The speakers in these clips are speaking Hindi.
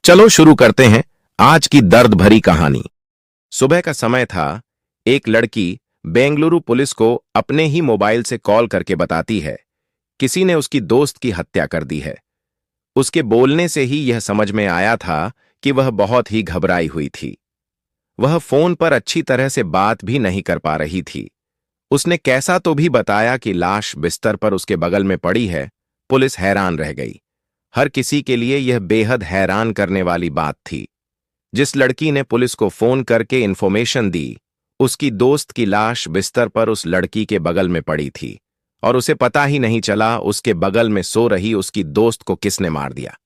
चलो शुरू करते हैं आज की दर्द भरी कहानी। सुबह का समय था। एक लड़की बेंगलुरु पुलिस को अपने ही मोबाइल से कॉल करके बताती है किसी ने उसकी दोस्त की हत्या कर दी है। उसके बोलने से ही यह समझ में आया था कि वह बहुत ही घबराई हुई थी। वह फोन पर अच्छी तरह से बात भी नहीं कर पा रही थी। उसने कैसा तो भी बताया कि लाश बिस्तर पर उसके बगल में पड़ी है। पुलिस हैरान रह गई। हर किसी के लिए यह बेहद हैरान करने वाली बात थी। जिस लड़की ने पुलिस को फोन करके इंफॉर्मेशन दी, उसकी दोस्त की लाश बिस्तर पर उस लड़की के बगल में पड़ी थी और उसे पता ही नहीं चला उसके बगल में सो रही उसकी दोस्त को किसने मार दिया।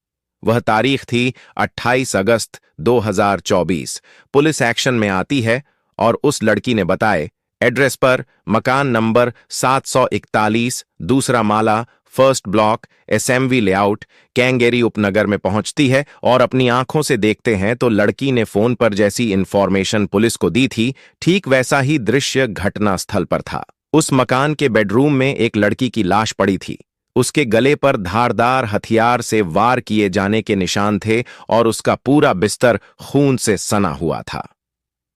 वह तारीख थी 28 अगस्त 2024। पुलिस एक्शन में आती है और उस लड़की ने बताए एड्रेस पर मकान नंबर 741 दूसरा माला फर्स्ट ब्लॉक एसएमवी लेआउट कैंगेरी उपनगर में पहुंचती है और अपनी आंखों से देखते हैं तो लड़की ने फोन पर जैसी इंफॉर्मेशन पुलिस को दी थी ठीक वैसा ही दृश्य घटना स्थल पर था। उस मकान के बेडरूम में एक लड़की की लाश पड़ी थी। उसके गले पर धारदार हथियार से वार किए जाने के निशान थे और उसका पूरा बिस्तर खून से सना हुआ था।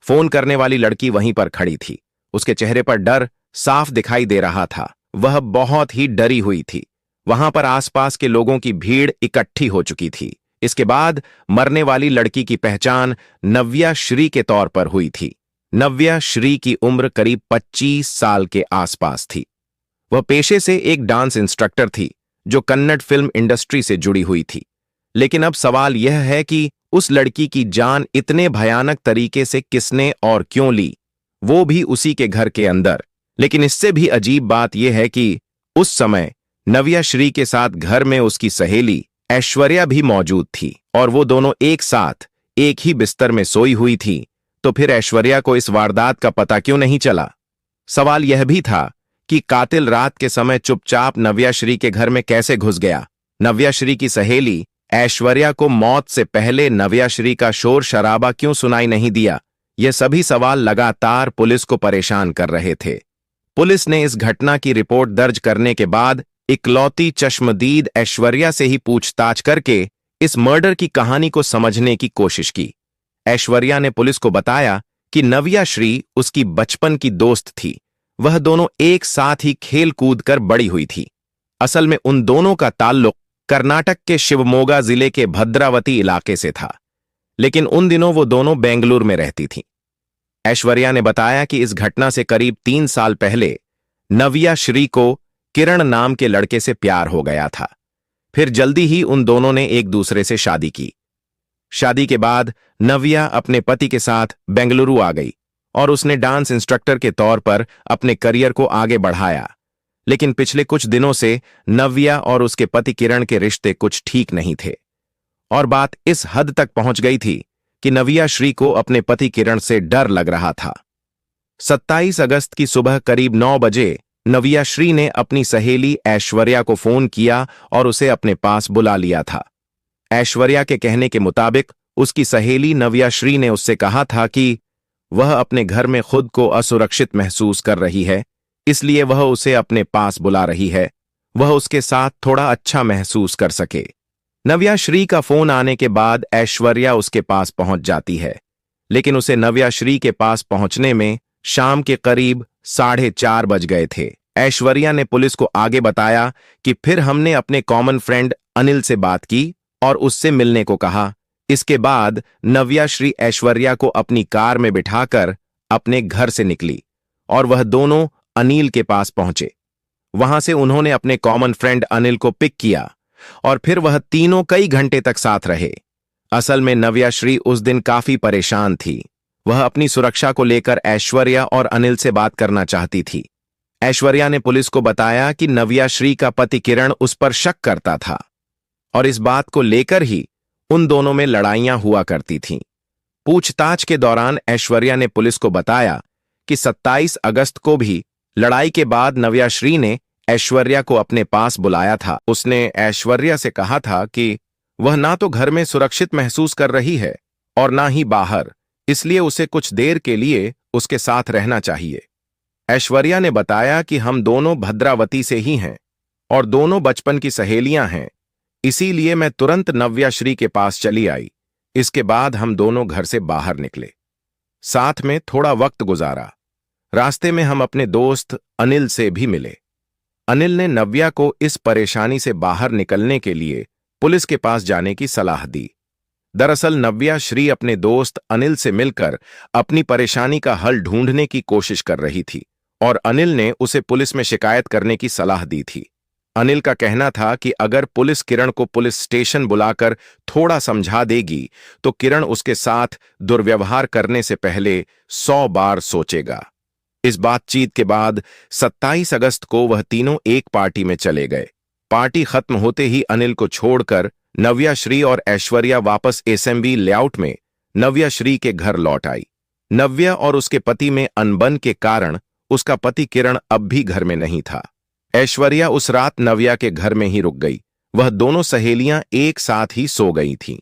फोन करने वाली लड़की वहीं पर खड़ी थी। उसके चेहरे पर डर साफ दिखाई दे रहा था। वह बहुत ही डरी हुई थी। वहां पर आसपास के लोगों की भीड़ इकट्ठी हो चुकी थी। इसके बाद मरने वाली लड़की की पहचान नव्या श्री के तौर पर हुई थी। नव्या श्री की उम्र करीब 25 साल के आसपास थी। वह पेशे से एक डांस इंस्ट्रक्टर थी जो कन्नड़ फिल्म इंडस्ट्री से जुड़ी हुई थी। लेकिन अब सवाल यह है कि उस लड़की की जान इतने भयानक तरीके से किसने और क्यों ली, वो भी उसी के घर के अंदर। लेकिन इससे भी अजीब बात यह है कि उस समय नव्या श्री के साथ घर में उसकी सहेली ऐश्वर्या भी मौजूद थी और वो दोनों एक साथ एक ही बिस्तर में सोई हुई थी। तो फिर ऐश्वर्या को इस वारदात का पता क्यों नहीं चला? सवाल यह भी था कि कातिल रात के समय चुपचाप नव्या श्री के घर में कैसे घुस गया। नव्या श्री की सहेली ऐश्वर्या को मौत से पहले नव्या श्री का शोर शराबा क्यों सुनाई नहीं दिया? ये सभी सवाल लगातार पुलिस को परेशान कर रहे थे। पुलिस ने इस घटना की रिपोर्ट दर्ज करने के बाद इकलौती चश्मदीद ऐश्वर्या से ही पूछताछ करके इस मर्डर की कहानी को समझने की कोशिश की। ऐश्वर्या ने पुलिस को बताया कि नव्या श्री उसकी बचपन की दोस्त थी। वह दोनों एक साथ ही खेल कूद कर बड़ी हुई थी। असल में उन दोनों का ताल्लुक कर्नाटक के शिवमोगा जिले के भद्रावती इलाके से था, लेकिन उन दिनों वो दोनों बेंगलुरु में रहती थीं। ऐश्वर्या ने बताया कि इस घटना से करीब 3 साल पहले नव्या श्री को किरण नाम के लड़के से प्यार हो गया था। फिर जल्दी ही उन दोनों ने एक दूसरे से शादी की। शादी के बाद नव्या अपने पति के साथ बेंगलुरु आ गई और उसने डांस इंस्ट्रक्टर के तौर पर अपने करियर को आगे बढ़ाया। लेकिन पिछले कुछ दिनों से नव्या और उसके पति किरण के रिश्ते कुछ ठीक नहीं थे और बात इस हद तक पहुंच गई थी कि नव्या श्री को अपने पति किरण से डर लग रहा था। 27 अगस्त की सुबह करीब 9 बजे नव्या श्री ने अपनी सहेली ऐश्वर्या को फोन किया और उसे अपने पास बुला लिया था। ऐश्वर्या के कहने के मुताबिक उसकी सहेली नव्या श्री ने उससे कहा था कि वह अपने घर में खुद को असुरक्षित महसूस कर रही है, इसलिए वह उसे अपने पास बुला रही है, वह उसके साथ थोड़ा अच्छा महसूस कर सके। नव्या श्री का फोन आने के बाद ऐश्वर्या उसके पास पहुंच जाती है, लेकिन उसे नव्या श्री के पास पहुंचने में शाम के करीब 4:30 बज गए थे। ऐश्वर्या ने पुलिस को आगे बताया कि फिर हमने अपने कॉमन फ्रेंड अनिल से बात की और उससे मिलने को कहा। इसके बाद नव्या श्री ऐश्वर्या को अपनी कार में बिठाकर अपने घर से निकली और वह दोनों अनिल के पास पहुंचे। वहां से उन्होंने अपने कॉमन फ्रेंड अनिल को पिक किया और फिर वह तीनों कई घंटे तक साथ रहे। असल में नव्या श्री उस दिन काफी परेशान थी। वह अपनी सुरक्षा को लेकर ऐश्वर्या और अनिल से बात करना चाहती थी। ऐश्वर्या ने पुलिस को बताया कि नव्या श्री का पति किरण उस पर शक करता था और इस बात को लेकर ही उन दोनों में लड़ाइयां हुआ करती थीं। पूछताछ के दौरान ऐश्वर्या ने पुलिस को बताया कि 27 अगस्त को भी लड़ाई के बाद नव्या श्री ने ऐश्वर्या को अपने पास बुलाया था। उसने ऐश्वर्या से कहा था कि वह ना तो घर में सुरक्षित महसूस कर रही है और ना ही बाहर, इसलिए उसे कुछ देर के लिए उसके साथ रहना चाहिए। ऐश्वर्या ने बताया कि हम दोनों भद्रावती से ही हैं और दोनों बचपन की सहेलियां हैं, इसीलिए मैं तुरंत नव्या श्री के पास चली आई। इसके बाद हम दोनों घर से बाहर निकले, साथ में थोड़ा वक्त गुजारा। रास्ते में हम अपने दोस्त अनिल से भी मिले। अनिल ने नव्या को इस परेशानी से बाहर निकलने के लिए पुलिस के पास जाने की सलाह दी। दरअसल नव्या श्री अपने दोस्त अनिल से मिलकर अपनी परेशानी का हल ढूंढने की कोशिश कर रही थी और अनिल ने उसे पुलिस में शिकायत करने की सलाह दी थी। अनिल का कहना था कि अगर पुलिस किरण को पुलिस स्टेशन बुलाकर थोड़ा समझा देगी तो किरण उसके साथ दुर्व्यवहार करने से पहले 100 बार सोचेगा। इस बातचीत के बाद 27 अगस्त को वह तीनों एक पार्टी में चले गए। पार्टी खत्म होते ही अनिल को छोड़कर नव्या श्री और ऐश्वर्या वापस एसएमबी लेआउट में नव्या श्री के घर लौट आई। नव्या और उसके पति में अनबन के कारण उसका पति किरण अब भी घर में नहीं था। ऐश्वर्या उस रात नव्या के घर में ही रुक गई। वह दोनों सहेलियां एक साथ ही सो गई थीं।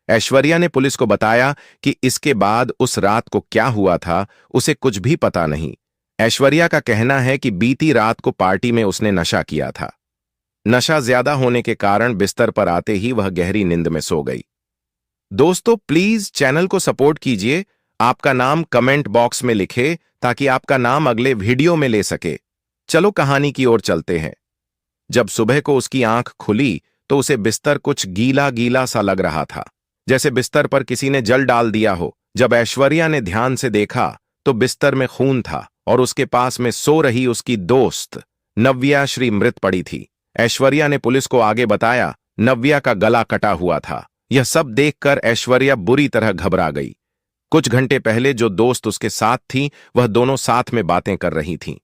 ऐश्वर्या ने पुलिस को बताया कि इसके बाद उस रात को क्या हुआ था उसे कुछ भी पता नहीं। ऐश्वर्या का कहना है कि बीती रात को पार्टी में उसने नशा किया था। नशा ज्यादा होने के कारण बिस्तर पर आते ही वह गहरी नींद में सो गई। दोस्तों प्लीज चैनल को सपोर्ट कीजिए, आपका नाम कमेंट बॉक्स में लिखे ताकि आपका नाम अगले वीडियो में ले सके। चलो कहानी की ओर चलते हैं। जब सुबह को उसकी आंख खुली तो उसे बिस्तर कुछ गीला गीला सा लग रहा था, जैसे बिस्तर पर किसी ने जल डाल दिया हो। जब ऐश्वर्या ने ध्यान से देखा तो बिस्तर में खून था और उसके पास में सो रही उसकी दोस्त नव्या श्री मृत पड़ी थी। ऐश्वर्या ने पुलिस को आगे बताया नव्या का गला कटा हुआ था। यह सब देखकर ऐश्वर्या बुरी तरह घबरा गई। कुछ घंटे पहले जो दोस्त उसके साथ थी वह दोनों साथ में बातें कर रही थीं।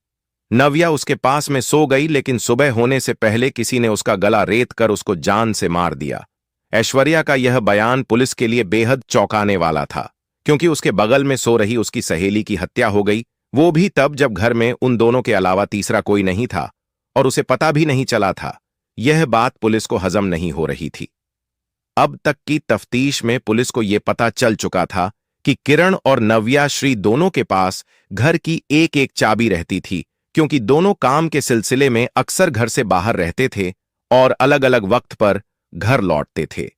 नव्या उसके पास में सो गई, लेकिन सुबह होने से पहले किसी ने उसका गला रेत कर उसको जान से मार दिया। ऐश्वर्या का यह बयान पुलिस के लिए बेहद चौंकाने वाला था, क्योंकि उसके बगल में सो रही उसकी सहेली की हत्या हो गई, वो भी तब जब घर में उन दोनों के अलावा तीसरा कोई नहीं था और उसे पता भी नहीं चला था। यह बात पुलिस को हजम नहीं हो रही थी। अब तक की तफ्तीश में पुलिस को यह पता चल चुका था कि किरण और नव्या श्री दोनों के पास घर की एक एक चाबी रहती थी, क्योंकि दोनों काम के सिलसिले में अक्सर घर से बाहर रहते थे और अलग अलग वक्त पर घर लौटते थे।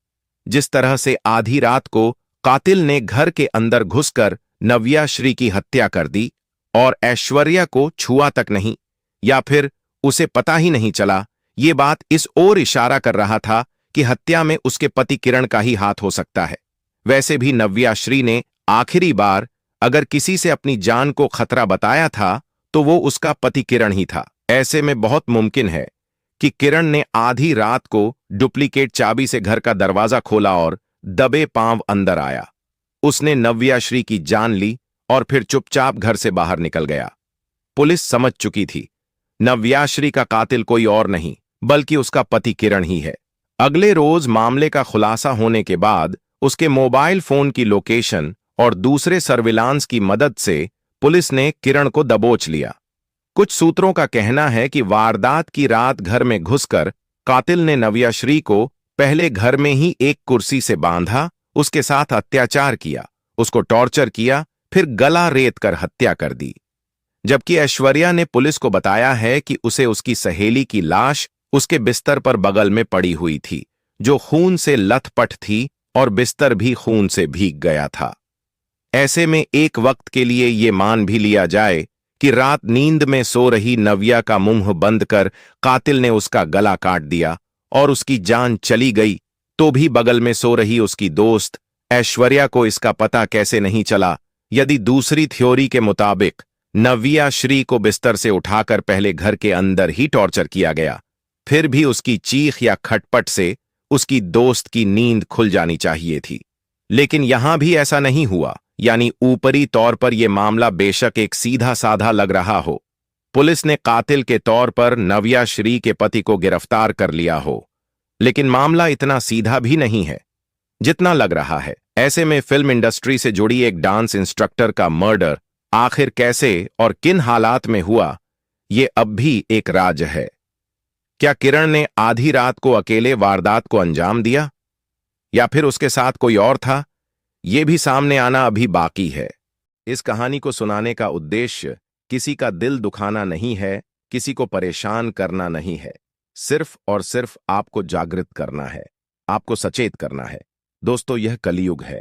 जिस तरह से आधी रात को कातिल ने घर के अंदर घुसकर नव्या श्री की हत्या कर दी और ऐश्वर्या को छुआ तक नहीं, या फिर उसे पता ही नहीं चला, ये बात इस ओर इशारा कर रहा था कि हत्या में उसके पति किरण का ही हाथ हो सकता है। वैसे भी नव्या श्री ने आखिरी बार अगर किसी से अपनी जान को खतरा बताया था तो वो उसका पति किरण ही था। ऐसे में बहुत मुमकिन है कि किरण ने आधी रात को डुप्लीकेट चाबी से घर का दरवाजा खोला और दबे पांव अंदर आया। उसने नव्या श्री की जान ली और फिर चुपचाप घर से बाहर निकल गया। पुलिस समझ चुकी थी नव्या श्री का कातिल कोई और नहीं बल्कि उसका पति किरण ही है। अगले रोज मामले का खुलासा होने के बाद उसके मोबाइल फोन की लोकेशन और दूसरे सर्विलांस की मदद से पुलिस ने किरण को दबोच लिया। कुछ सूत्रों का कहना है कि वारदात की रात घर में घुसकर कातिल ने नव्या श्री को पहले घर में ही एक कुर्सी से बांधा, उसके साथ अत्याचार किया, उसको टॉर्चर किया, फिर गला रेत कर हत्या कर दी। जबकि ऐश्वर्या ने पुलिस को बताया है कि उसे उसकी सहेली की लाश उसके बिस्तर पर बगल में पड़ी हुई थी, जो खून से लथपथ थी और बिस्तर भी खून से भीग गया था। ऐसे में एक वक्त के लिए ये मान भी लिया जाए कि रात नींद में सो रही नव्या का मुंह बंद कर कातिल ने उसका गला काट दिया और उसकी जान चली गई, तो भी बगल में सो रही उसकी दोस्त ऐश्वर्या को इसका पता कैसे नहीं चला। यदि दूसरी थ्योरी के मुताबिक नव्या श्री को बिस्तर से उठाकर पहले घर के अंदर ही टॉर्चर किया गया, फिर भी उसकी चीख या खटपट से उसकी दोस्त की नींद खुल जानी चाहिए थी। लेकिन यहां भी ऐसा नहीं हुआ, यानी ऊपरी तौर पर यह मामला बेशक एक सीधा साधा लग रहा हो, पुलिस ने कातिल के तौर पर नव्या श्री के पति को गिरफ्तार कर लिया हो, लेकिन मामला इतना सीधा भी नहीं है जितना लग रहा है। ऐसे में फिल्म इंडस्ट्री से जुड़ी एक डांस इंस्ट्रक्टर का मर्डर आखिर कैसे और किन हालात में हुआ, ये अब भी एक राज है। क्या किरण ने आधी रात को अकेले वारदात को अंजाम दिया या फिर उसके साथ कोई और था, ये भी सामने आना अभी बाकी है। इस कहानी को सुनाने का उद्देश्य किसी का दिल दुखाना नहीं है, किसी को परेशान करना नहीं है, सिर्फ और सिर्फ आपको जागृत करना है, आपको सचेत करना है। दोस्तों, यह कलयुग है।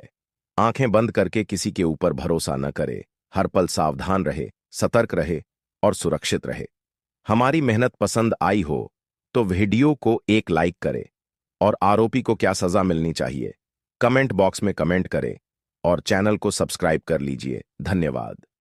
आंखें बंद करके किसी के ऊपर भरोसा न करे। हर पल सावधान रहे, सतर्क रहे और सुरक्षित रहे। हमारी मेहनत पसंद आई हो तो वीडियो को एक लाइक करे और आरोपी को क्या सजा मिलनी चाहिए कमेंट बॉक्स में कमेंट करें और चैनल को सब्सक्राइब कर लीजिए। धन्यवाद।